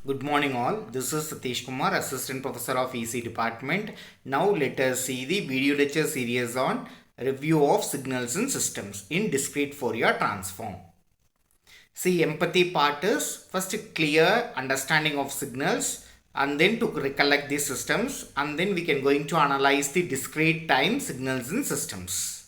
Good morning all. This is Satish Kumar, Assistant Professor of EC Department. Now let us see the video lecture series on review of signals and systems in discrete Fourier transform. See, empathy part is first clear understanding of signals and then to recollect the systems, and then we can going to analyze the discrete time signals and systems.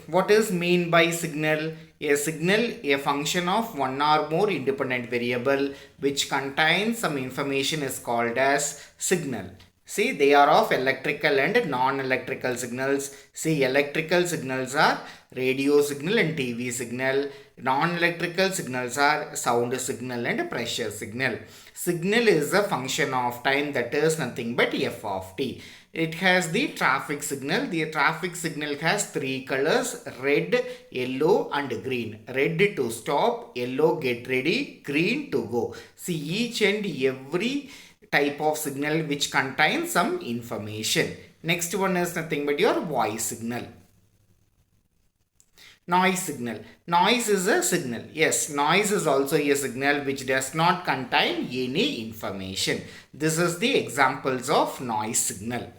What is mean by signal? A signal, a function of one or more independent variable which contains some information is called as signal. See, they are of electrical and non-electrical signals. See, electrical signals are radio signal and TV signal. Non-electrical signals are sound signal and pressure signal. Signal is a function of time, that is nothing but f of t. It has the traffic signal. The traffic signal has three colors: red, yellow and green. Red to stop, yellow get ready, green to go. See, each and every type of signal which contains some information. Next one is nothing but your voice signal. Noise signal. Noise is a signal. Yes, noise is also a signal which does not contain any information. This is the examples of noise signal.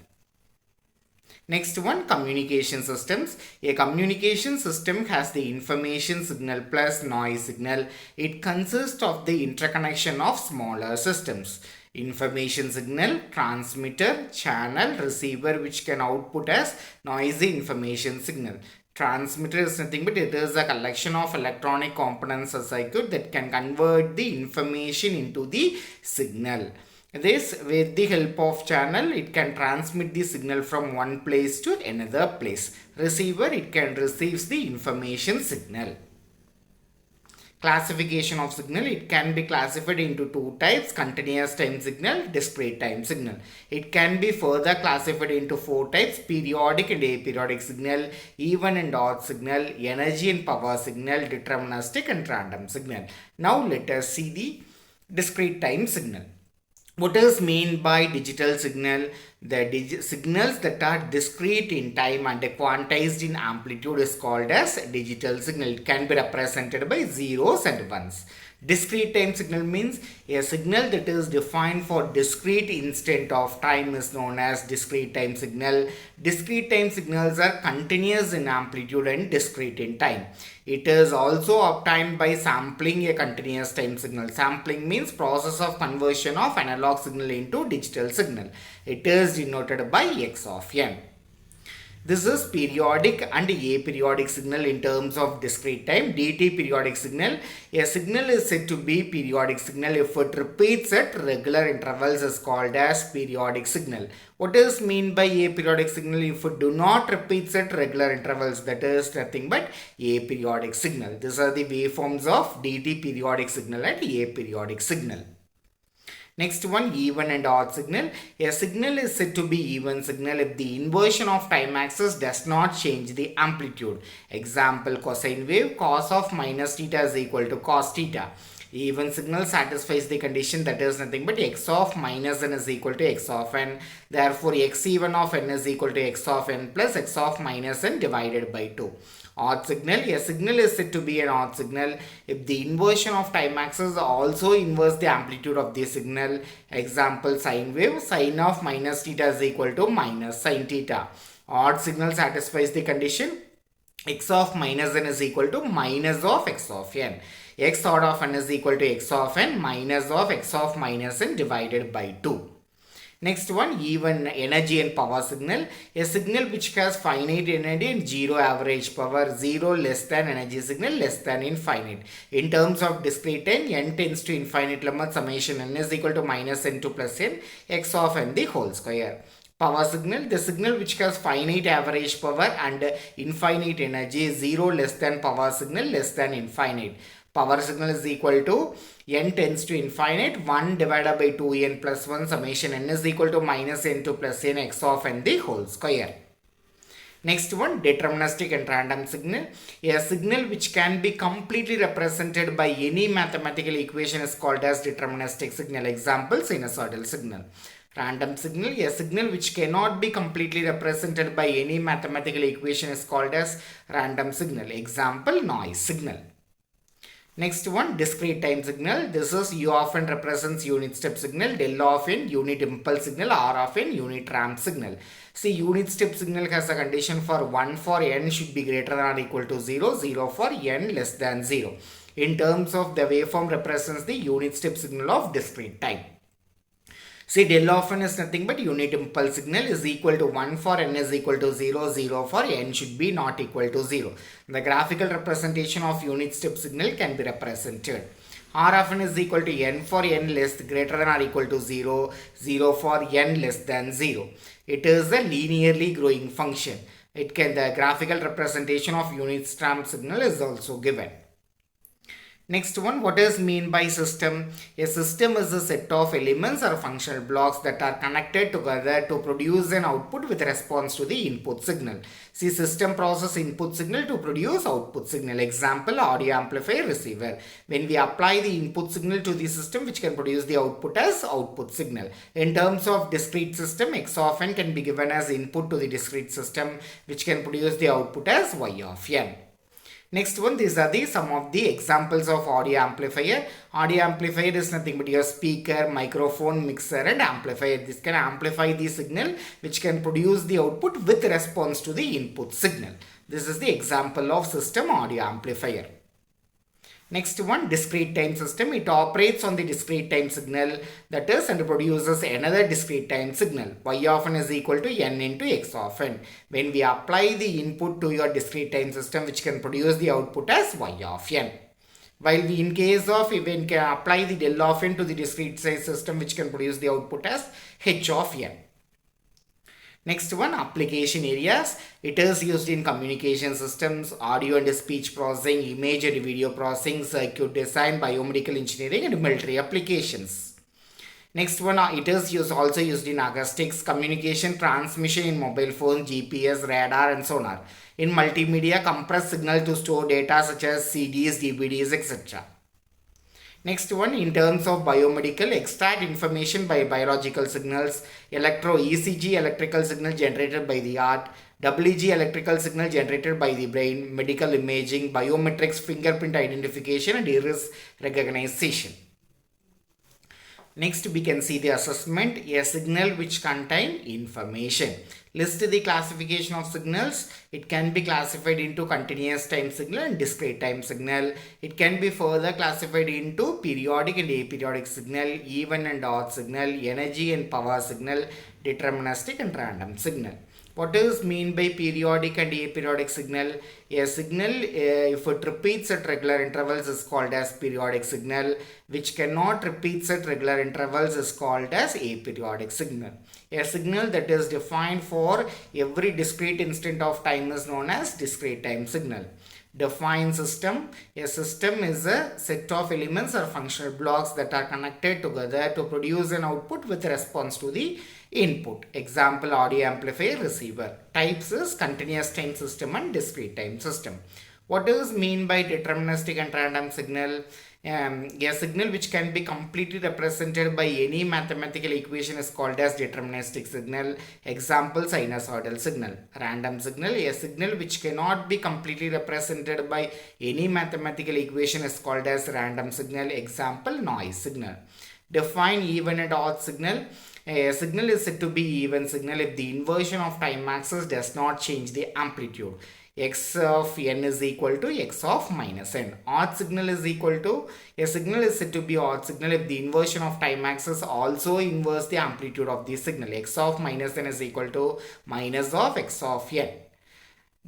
Next one, communication systems. A communication system has the information signal plus noise signal. It consists of the interconnection of smaller systems. Information signal, transmitter, channel, receiver, which can output as noisy information signal. Transmitter is nothing but it is a collection of electronic components or circuit that can convert the information into the signal. This, with the help of channel, it can transmit the signal from one place to another place. Receiver, it can receive the information signal. Classification of signal, it can be classified into two types: continuous time signal, discrete time signal. It can be further classified into four types: periodic and aperiodic signal, even and odd signal, energy and power signal, deterministic and random signal. Now let us see the discrete time signal. What is meant by digital signal? The signals that are discrete in time and quantized in amplitude is called as digital signal. It can be represented by zeros and ones. Discrete time signal means a signal that is defined for discrete instant of time is known as discrete time signal. Discrete time signals are continuous in amplitude and discrete in time. It is also obtained by sampling a continuous time signal. Sampling means process of conversion of analog signal into digital signal. It is denoted by x of n. This is periodic and aperiodic signal in terms of discrete time. DT periodic signal. A signal is said to be periodic signal if it repeats at regular intervals is called as periodic signal. What is mean by aperiodic signal? If it do not repeats at regular intervals, that is nothing but aperiodic signal. These are the waveforms of DT periodic signal and aperiodic signal. Next one, even and odd signal. A signal is said to be even signal if the inversion of time axis does not change the amplitude. Example, cosine wave, cos of minus theta is equal to cos theta. Even signal satisfies the condition, that is nothing but x of minus n is equal to x of n. Therefore, x even of n is equal to x of n plus x of minus n divided by 2. Odd signal. A signal is said to be an odd signal if the inversion of time axis also inverse the amplitude of the signal. Example, sine wave, sine of minus theta is equal to minus sine theta. Odd signal satisfies the condition x of minus n is equal to minus of x of n. X odd of n is equal to x of n minus of x of minus n divided by 2. Next one, even energy and power signal. A signal which has finite energy and zero average power. Zero less than energy signal, less than infinite. In terms of discrete time, n tends to infinite limit, summation n is equal to minus n2 plus n, x of n the whole square. Power signal, the signal which has finite average power and infinite energy. Zero less than power signal, less than infinite. Power signal is equal to n tends to infinite, 1 divided by 2n plus 1, summation n is equal to minus n2 plus n, x of n the whole square. Next one, deterministic and random signal. A signal which can be completely represented by any mathematical equation is called as deterministic signal. Example, sinusoidal signal. Random signal, a signal which cannot be completely represented by any mathematical equation is called as random signal. Example, noise signal. Next one, discrete time signal. This is U of n represents unit step signal, del of n unit impulse signal, R of n unit ramp signal. See, unit step signal has a condition for 1 for n should be greater than or equal to 0, 0 for n less than 0. In terms of the waveform represents the unit step signal of discrete time. See, del of n is nothing but unit impulse signal is equal to 1 for n is equal to 0, 0 for n should be not equal to 0. The graphical representation of unit step signal can be represented. R of n is equal to n for n less greater than or equal to 0, 0 for n less than 0. It is a linearly growing function. The graphical representation of unit ramp signal is also given. Next one, what is mean by system? A system is a set of elements or functional blocks that are connected together to produce an output with response to the input signal. See, system process input signal to produce output signal. Example, audio amplifier receiver. When we apply the input signal to the system, which can produce the output as output signal. In terms of discrete system, X of n can be given as input to the discrete system, which can produce the output as Y of n. Next one, these are some of the examples of audio amplifier. Audio amplifier is nothing but your speaker, microphone, mixer and amplifier. This can amplify the signal which can produce the output with response to the input signal. This is the example of system audio amplifier. Next one, discrete time system. It operates on the discrete time signal, that is, and produces another discrete time signal. Y of n is equal to n into x of n. When we apply the input to your discrete time system, which can produce the output as y of n. While we, in case of even can apply the del of n to the discrete time system, which can produce the output as h of n. Next one, application areas. It is used in communication systems, audio and speech processing, image and video processing, circuit design, biomedical engineering and military applications. Next one, it is also used in acoustics, communication, transmission in mobile phones, GPS, radar and sonar. In multimedia, compress signal to store data such as CDs, DVDs, etc. Next one, in terms of biomedical, extract information by biological signals, ECG electrical signal generated by the heart, WG electrical signal generated by the brain, medical imaging, biometrics, fingerprint identification and iris recognition. Next, we can see the assessment, a signal which contain information. List the classification of signals. It can be classified into continuous time signal and discrete time signal. It can be further classified into periodic and aperiodic signal, even and odd signal, energy and power signal, deterministic and random signal. What is mean by periodic and aperiodic signal? A signal, if it repeats at regular intervals, is called as periodic signal, which cannot repeat at regular intervals is called as aperiodic signal. A signal that is defined for every discrete instant of time is known as discrete time signal. Define system. A system is a set of elements or functional blocks that are connected together to produce an output with response to the input. Example, audio amplifier receiver. Types is continuous time system and discrete time system. What is mean by deterministic and random signal? A signal which can be completely represented by any mathematical equation is called as deterministic signal. Example, sinusoidal signal. Random signal, a signal which cannot be completely represented by any mathematical equation is called as random signal. Example, noise signal. Define even and odd signal. A signal is said to be even signal if the inversion of time axis does not change the amplitude. X of n is equal to x of minus n. Odd signal is equal to, a signal is said to be odd signal if the inversion of time axis also inverse the amplitude of the signal. X of minus n is equal to minus of x of n.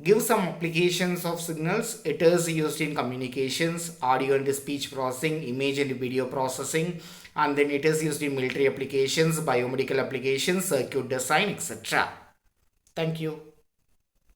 Give some applications of signals. It is used in communications, audio and speech processing, image and video processing, and then it is used in military applications, biomedical applications, circuit design, etc. Thank you.